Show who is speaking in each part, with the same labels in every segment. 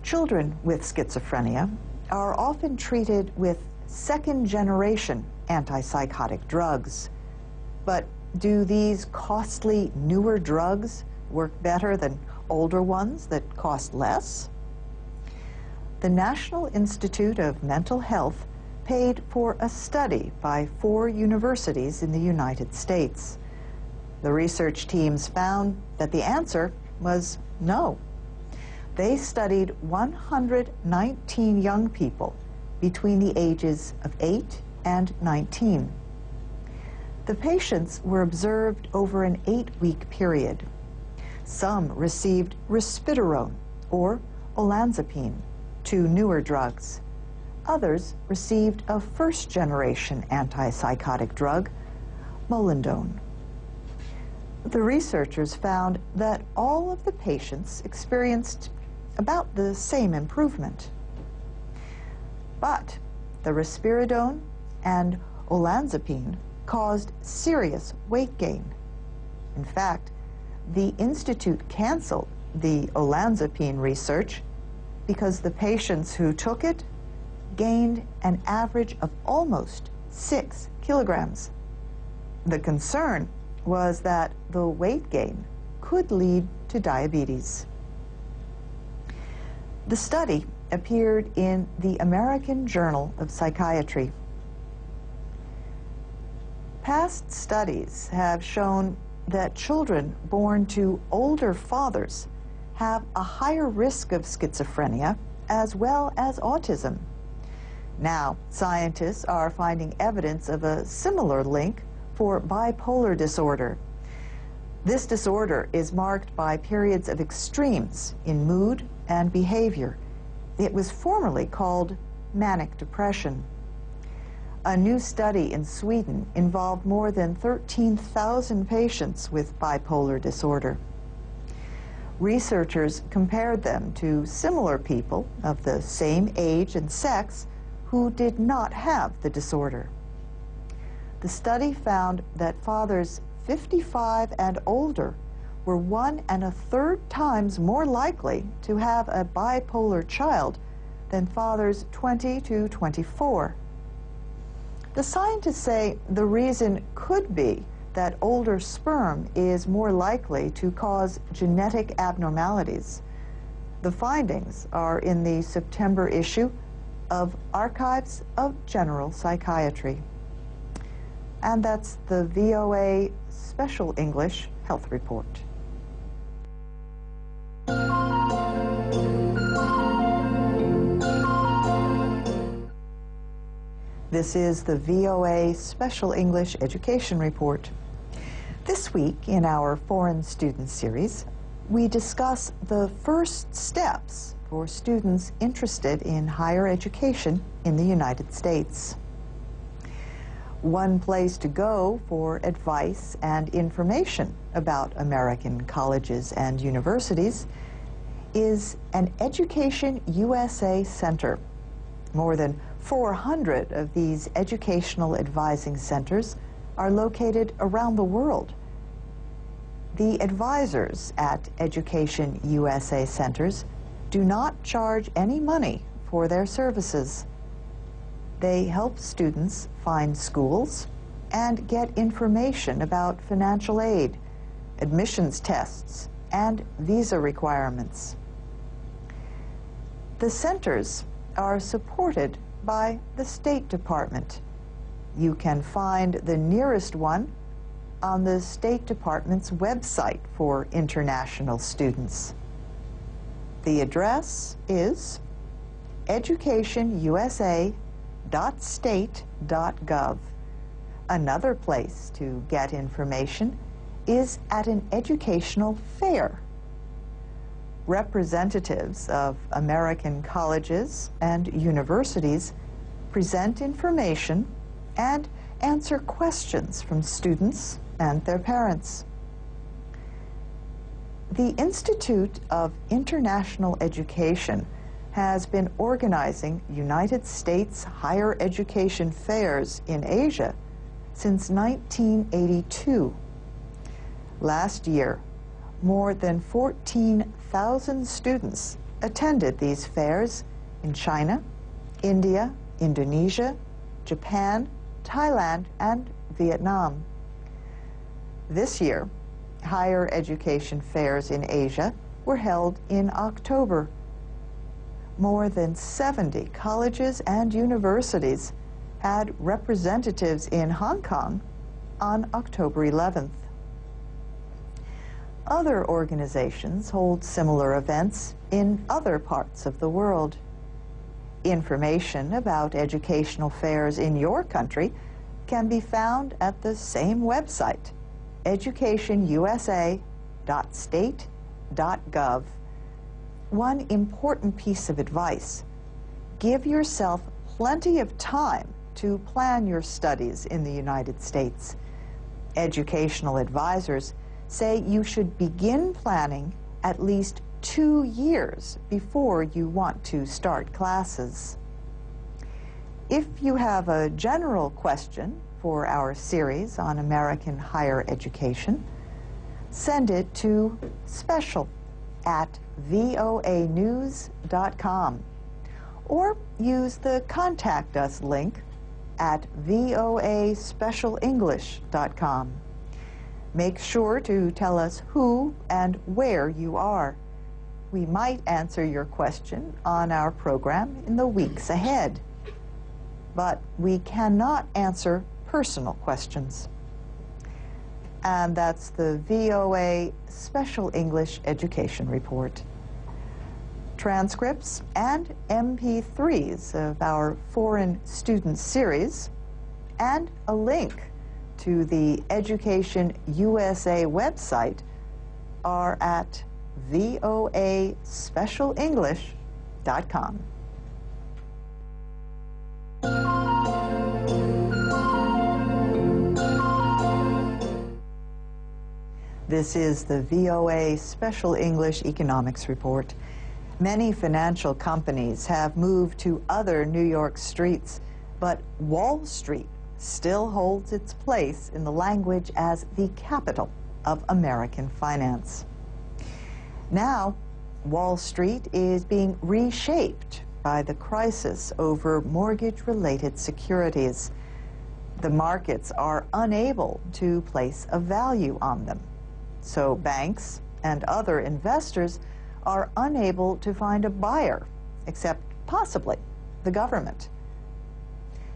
Speaker 1: Children with schizophrenia are often treated with second-generation antipsychotic drugs. But do these costly newer drugs work better than older ones that cost less? The National Institute of Mental Health paid for a study by 4 universities in the United States. The research teams found that the answer was no. They studied 119 young people between the ages of 8 and 19. The patients were observed over an 8-week period. Some received risperidone or olanzapine, 2 newer drugs. Others received a first-generation antipsychotic drug, molindone. The researchers found that all of the patients experienced about the same improvement. But the risperidone and olanzapine caused serious weight gain. In fact, the Institute canceled the olanzapine research because the patients who took it gained an average of almost 6 kilograms. The concern was that the weight gain could lead to diabetes. The study appeared in the American Journal of Psychiatry. Past studies have shown that children born to older fathers have a higher risk of schizophrenia as well as autism. Now, scientists are finding evidence of a similar link for bipolar disorder. This disorder is marked by periods of extremes in mood and behavior. It was formerly called manic depression. A new study in Sweden involved more than 13,000 patients with bipolar disorder. Researchers compared them to similar people of the same age and sex who did not have the disorder. The study found that fathers 55 and older were 1 1/3 times more likely to have a bipolar child than fathers 20 to 24. The scientists say the reason could be that older sperm is more likely to cause genetic abnormalities. The findings are in the September issue of Archives of General Psychiatry. And that's the VOA Special English Health Report. This is the VOA Special English Education Report. This week in our Foreign Student Series, we discuss the first steps for students interested in higher education in the United States. One place to go for advice and information about American colleges and universities is an Education USA Center. More than 400 of these educational advising centers are located around the world. The advisors at Education USA centers do not charge any money for their services. They help students find schools and get information about financial aid, admissions tests, and visa requirements. The centers are supported by the State Department. You can find the nearest one on the State Department's website for international students. The address is educationusa.state.gov. Another place to get information is at an educational fair. Representatives of American colleges and universities present information and answer questions from students and their parents. The Institute of International Education has been organizing United States higher education fairs in Asia since 1982. Last year, more than 14,000 students attended these fairs in China, India, Indonesia, Japan, Thailand, and Vietnam. This year, higher education fairs in Asia were held in October. More than 70 colleges and universities had representatives in Hong Kong on October 11th. Other organizations hold similar events in other parts of the world. Information about educational fairs in your country can be found at the same website, educationusa.state.gov. One important piece of advice: give yourself plenty of time to plan your studies in the United States. Educational advisors say you should begin planning at least 2 years before you want to start classes. If you have a general question for our series on American higher education, send it to special@voanews.com or use the Contact Us link at voaspecialenglish.com. Make sure to tell us who and where you are. We might answer your question on our program in the weeks ahead. But we cannot answer personal questions. And that's the VOA Special English Education Report. Transcripts and MP3s of our Foreign Student Series and a link to the Education USA website are at voaspecialenglish.com. This is the VOA Special English Economics Report. Many financial companies have moved to other New York streets, but Wall Street still holds its place in the language as the capital of American finance. Now, Wall Street is being reshaped by the crisis over mortgage-related securities. The markets are unable to place a value on them, so banks and other investors are unable to find a buyer, except possibly the government.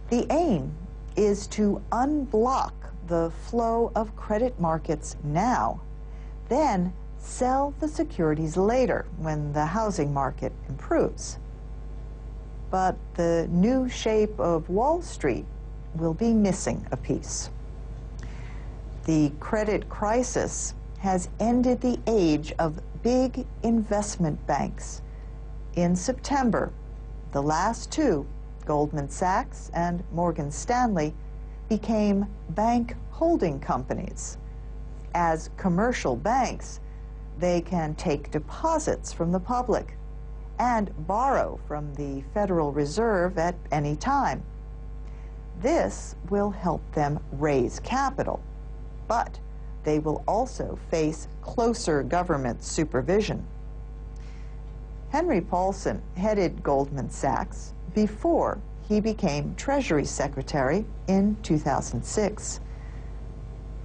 Speaker 1: The aim is to unblock the flow of credit markets now, then sell the securities later when the housing market improves. But the new shape of Wall Street will be missing a piece. The credit crisis has ended the age of big investment banks. In September, the last two, Goldman Sachs and Morgan Stanley, became bank holding companies. As commercial banks, they can take deposits from the public and borrow from the Federal Reserve at any time. This will help them raise capital, but they will also face closer government supervision. Henry Paulson headed Goldman Sachs before he became Treasury Secretary in 2006.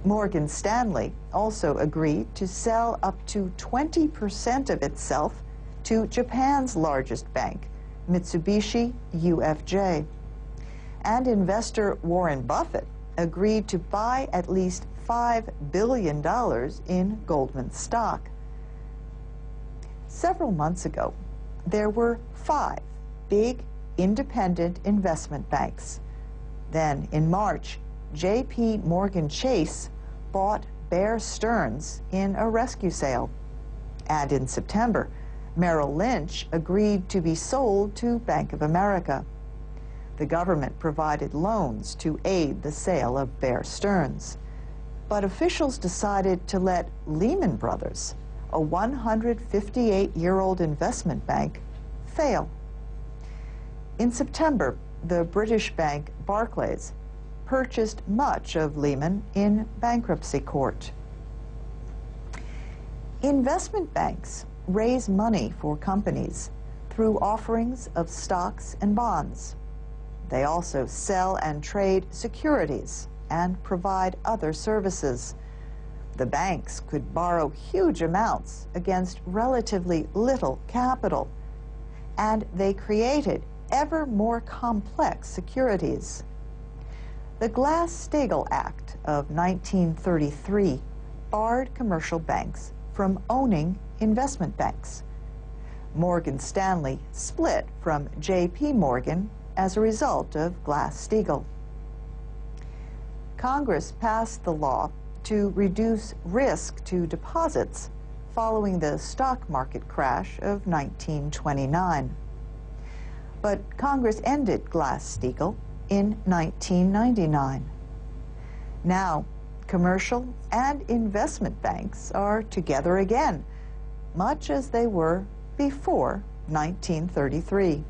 Speaker 1: Morgan Stanley also agreed to sell up to 20% of itself to Japan's largest bank, Mitsubishi UFJ. And investor Warren Buffett agreed to buy at least $5 billion in Goldman stock. Several months ago, there were 5 big independent investment banks. Then in March, J.P. Morgan Chase bought Bear Stearns in a rescue sale. And in September, Merrill Lynch agreed to be sold to Bank of America. The government provided loans to aid the sale of Bear Stearns. But officials decided to let Lehman Brothers, a 158-year-old investment bank, fail. In September, the British bank Barclays purchased much of Lehman in bankruptcy court. Investment banks raise money for companies through offerings of stocks and bonds. They also sell and trade securities and provide other services. The banks could borrow huge amounts against relatively little capital, and they created ever more complex securities. The Glass-Steagall Act of 1933 barred commercial banks from owning investment banks. Morgan Stanley split from J.P. Morgan as a result of Glass-Steagall. Congress passed the law to reduce risk to deposits following the stock market crash of 1929. But Congress ended Glass-Steagall in 1999. Now, commercial and investment banks are together again, much as they were before 1933.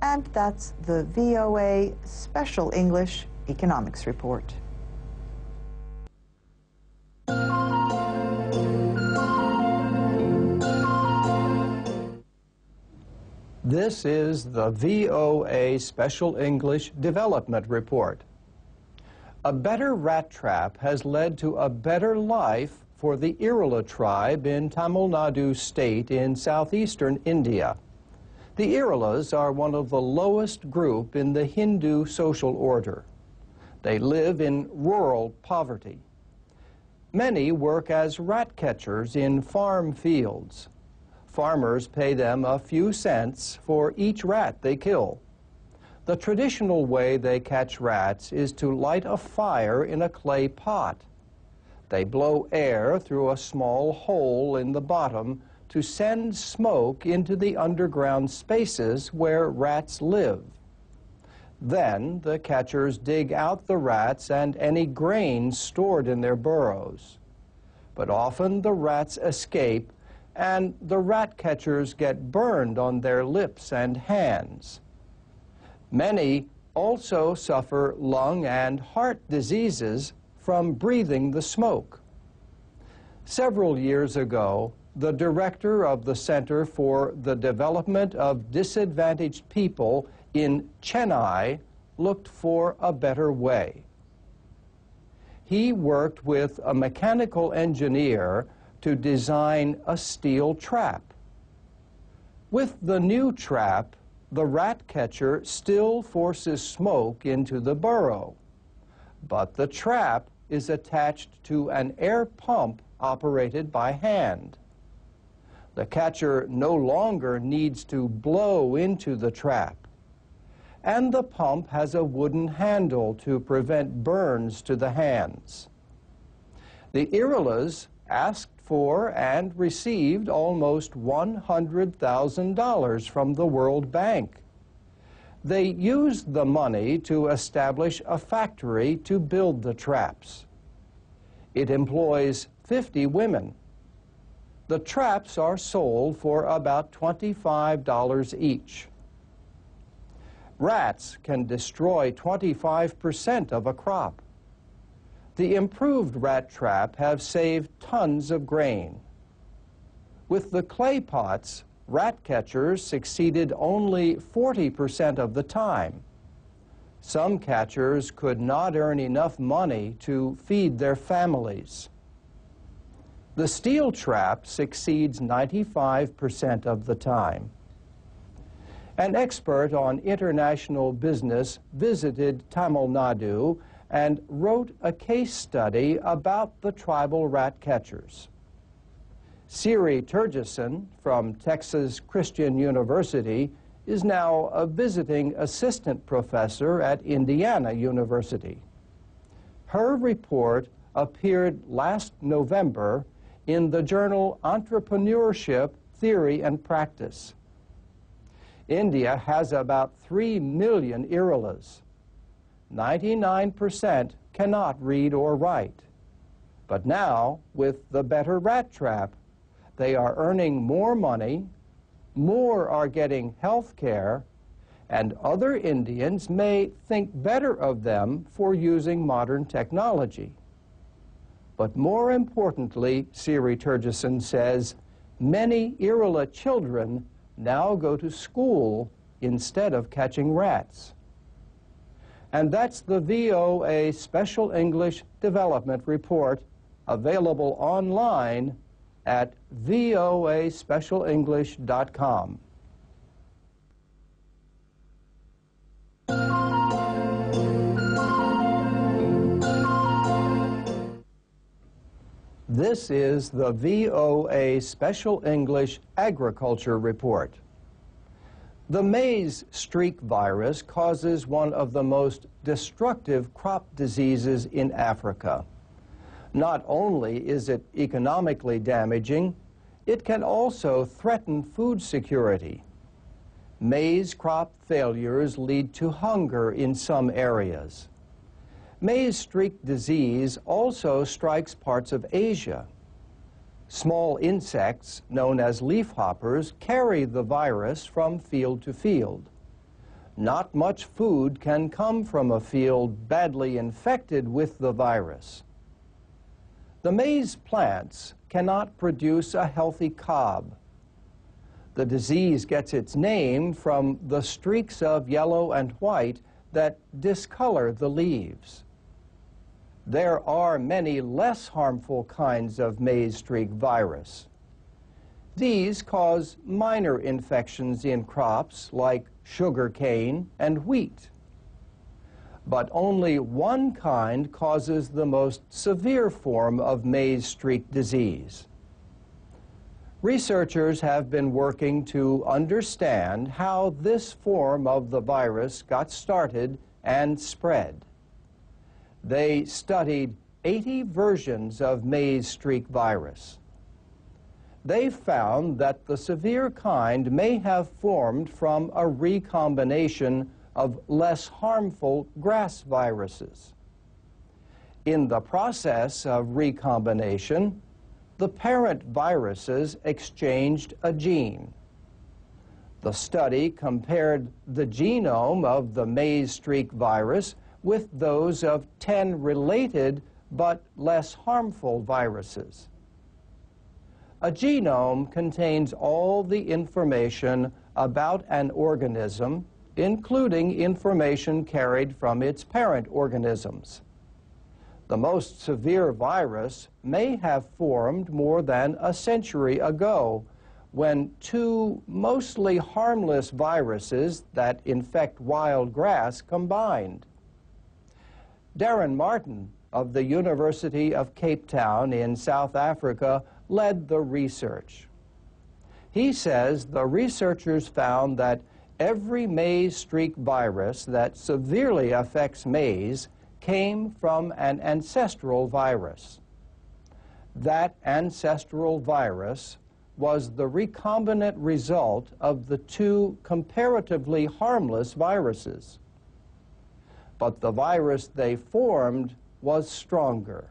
Speaker 1: And that's the VOA Special English Economics Report.
Speaker 2: This is the VOA Special English Development Report. A better rat trap has led to a better life for the Irula tribe in Tamil Nadu state in southeastern India. The Irulas are one of the lowest group in the Hindu social order. They live in rural poverty. Many work as rat catchers in farm fields. Farmers pay them a few cents for each rat they kill. The traditional way they catch rats is to light a fire in a clay pot. They blow air through a small hole in the bottom to send smoke into the underground spaces where rats live. Then the catchers dig out the rats and any grain stored in their burrows. But often the rats escape and the rat catchers get burned on their lips and hands. Many also suffer lung and heart diseases from breathing the smoke. Several years ago, the director of the Center for the Development of Disadvantaged People in Chennai looked for a better way. He worked with a mechanical engineer to design a steel trap. With the new trap, the rat catcher still forces smoke into the burrow, but the trap is attached to an air pump operated by hand. The catcher no longer needs to blow into the trap, and the pump has a wooden handle to prevent burns to the hands. The Irulas asked for and received almost $100,000 from the World Bank. They used the money to establish a factory to build the traps. It employs 50 women. The traps are sold for about $25 each. Rats can destroy 25% of a crop. The improved rat trap have saved tons of grain. With the clay pots, rat catchers succeeded only 40% of the time. Some catchers could not earn enough money to feed their families. The steel trap succeeds 95% of the time. An expert on international business visited Tamil Nadu and wrote a case study about the tribal rat catchers. Siri Turgeson from Texas Christian University is now a visiting assistant professor at Indiana University. Her report appeared last November in the journal Entrepreneurship, Theory and Practice. India has about 3 million Irulas. 99% cannot read or write. But now, with the better rat trap, they are earning more money, more are getting health care, and other Indians may think better of them for using modern technology. But more importantly, Siri Turgeson says, many Irula children now go to school instead of catching rats. And that's the VOA Special English Development Report, available online at voaspecialenglish.com. This is the VOA Special English Agriculture Report. The maize streak virus causes one of the most destructive crop diseases in Africa. Not only is it economically damaging, it can also threaten food security. Maize crop failures lead to hunger in some areas. Maize streak disease also strikes parts of Asia. Small insects, known as leafhoppers, carry the virus from field to field. Not much food can come from a field badly infected with the virus. The maize plants cannot produce a healthy cob. The disease gets its name from the streaks of yellow and white that discolor the leaves. There are many less harmful kinds of maize streak virus. These cause minor infections in crops like sugarcane and wheat. But only one kind causes the most severe form of maize streak disease. Researchers have been working to understand how this form of the virus got started and spread. They studied 80 versions of maize streak virus. They found that the severe kind may have formed from a recombination of less harmful grass viruses. In the process of recombination, the parent viruses exchanged a gene. The study compared the genome of the maize streak virus with those of 10 related but less harmful viruses. A genome contains all the information about an organism, including information carried from its parent organisms. The most severe virus may have formed more than a century ago, when two mostly harmless viruses that infect wild grass combined. Darren Martin of the University of Cape Town in South Africa led the research. He says the researchers found that every maize streak virus that severely affects maize came from an ancestral virus. That ancestral virus was the recombinant result of the two comparatively harmless viruses. But the virus they formed was stronger.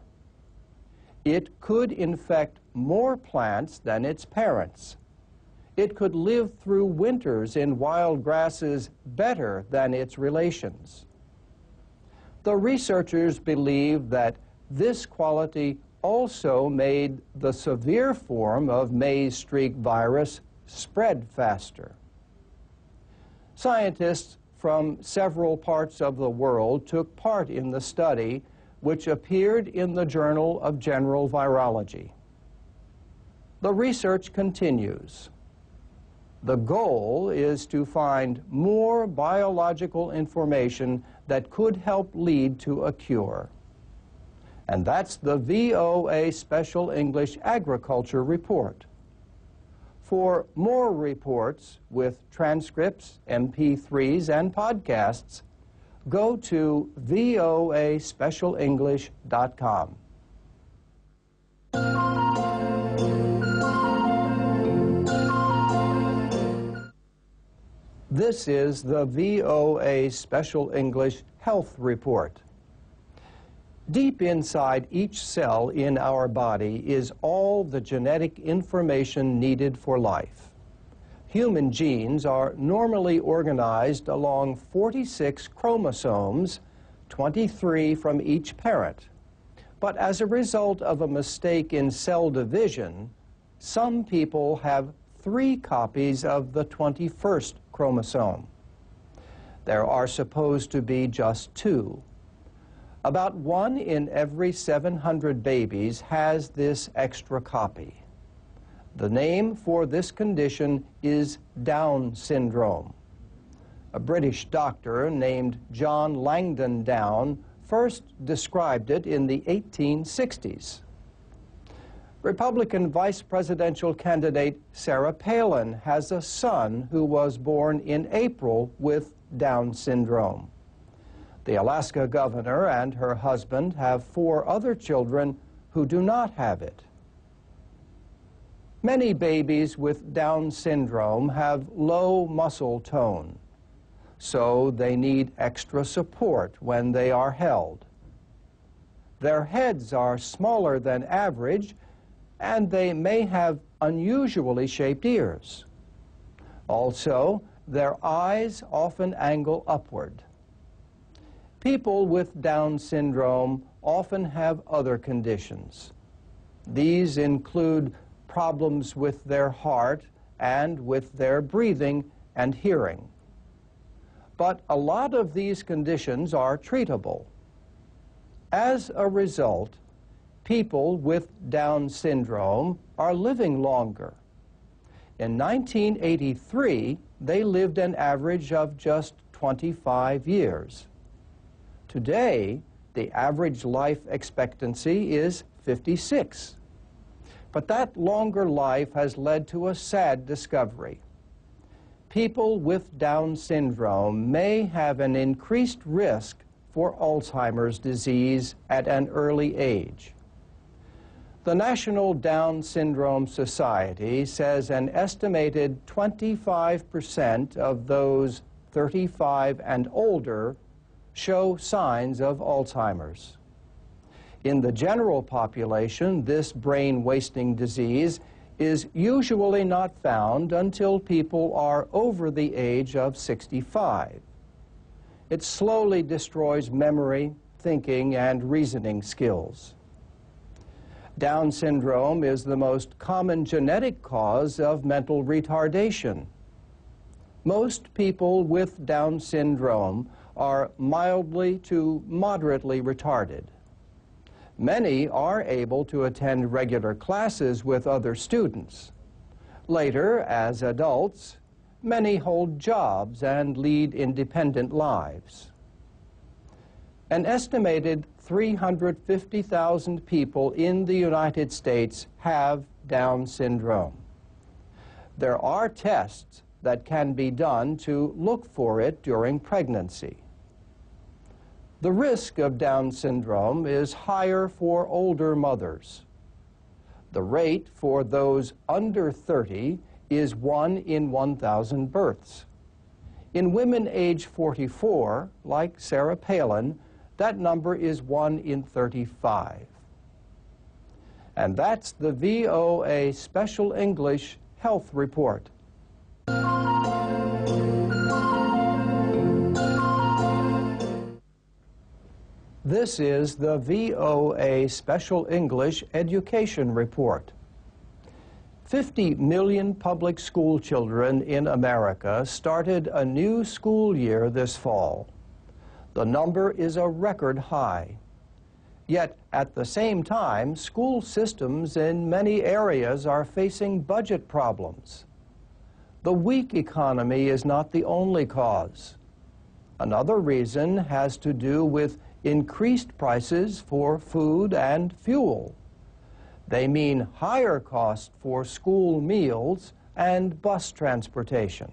Speaker 2: It could infect more plants than its parents. It could live through winters in wild grasses better than its relations. The researchers believe that this quality also made the severe form of maize streak virus spread faster. Scientists from several parts of the world took part in the study, which appeared in the Journal of General Virology. The research continues. The goal is to find more biological information that could help lead to a cure. And that's the VOA Special English Agriculture Report. For more reports with transcripts, MP3s, and podcasts, go to voaspecialenglish.com. This is the VOA Special English Health Report. Deep inside each cell in our body is all the genetic information needed for life. Human genes are normally organized along 46 chromosomes, 23 from each parent. But as a result of a mistake in cell division, some people have 3 copies of the 21st chromosome. There are supposed to be just 2. About 1 in every 700 babies has this extra copy. The name for this condition is Down syndrome. A British doctor named John Langdon Down first described it in the 1860s. Republican vice presidential candidate Sarah Palin has a son who was born in April with Down syndrome. The Alaska governor and her husband have 4 other children who do not have it. Many babies with Down syndrome have low muscle tone, so they need extra support when they are held. Their heads are smaller than average, and they may have unusually shaped ears. Also, their eyes often angle upward. People with Down syndrome often have other conditions. These include problems with their heart and with their breathing and hearing. But a lot of these conditions are treatable. As a result, people with Down syndrome are living longer. In 1983, they lived an average of just 25 years. Today, the average life expectancy is 56. But that longer life has led to a sad discovery. People with Down syndrome may have an increased risk for Alzheimer's disease at an early age. The National Down Syndrome Society says an estimated 25% of those 35 and older show signs of Alzheimer's. In the general population, this brain-wasting disease is usually not found until people are over the age of 65. It slowly destroys memory, thinking, and reasoning skills. Down syndrome is the most common genetic cause of mental retardation. Most people with Down syndrome are mildly to moderately retarded. Many are able to attend regular classes with other students. Later, as adults, many hold jobs and lead independent lives. An estimated 350,000 people in the United States have Down syndrome. There are tests that can be done to look for it during pregnancy. The risk of Down syndrome is higher for older mothers. The rate for those under 30 is 1 in 1,000 births. In women age 44, like Sarah Palin, that number is 1 in 35. And that's the VOA Special English Health Report. This is the VOA Special English Education Report. 50 million public school children in America started a new school year this fall. The number is a record high. Yet, at the same time, school systems in many areas are facing budget problems. The weak economy is not the only cause. Another reason has to do with increased prices for food and fuel. They mean higher costs for school meals and bus transportation.